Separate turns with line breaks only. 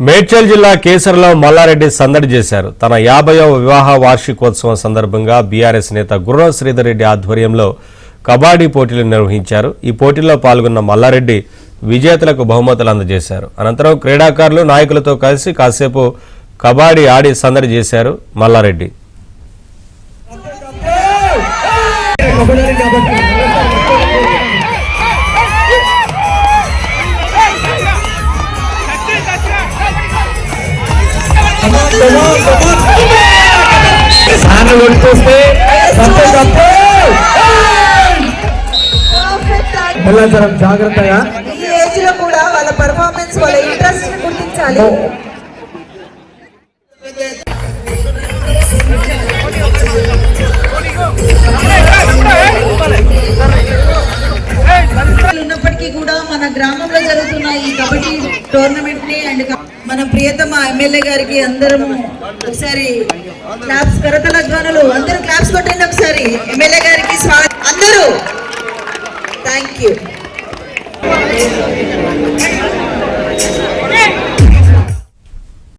మేడ్చల్ జిల్లా కేసర్లో మల్లారెడ్డి సందడి చేశారు. తన 50వ వివాహ వార్షికోత్సవం సందర్భంగా బీఆర్ఎస్ నేత గుర్రం శ్రీధర్ రెడ్డి ఆధ్వర్యంలో కబడ్డీ పోటీలు నిర్వహించారు. ఈ పోటీల్లో పాల్గొన్న మల్లారెడ్డి విజేతలకు బహుమతులు అందజేశారు. అనంతరం క్రీడాకారులు నాయకులతో కలిసి కాసేపు కబడ్డీ ఆడి సందడి చేశారు మల్లారెడ్డి.
జాగ్రత్తగా
ఈ ఏజ్ లో కూడా వాళ్ళ పర్ఫార్మెన్స్ వాళ్ళ ఇంట్రెస్ట్ ని గుర్తించాలి. ఉన్నప్పటికీ కూడా మన గ్రామంలో జరుగుతున్న ఈ కబడ్డీ టోర్నమెంట్ ని అండ్ మన ప్రియతమ ఎమ్మెల్యే గారికి అందరము ఒకసారి క్లాప్స్, కరతల ధ్వనులు అందరూ క్లాప్స్ కొట్టండి ఒకసారి. ఎమ్మెల్యే గారికి స్వాగతం అందరూ. Thank you.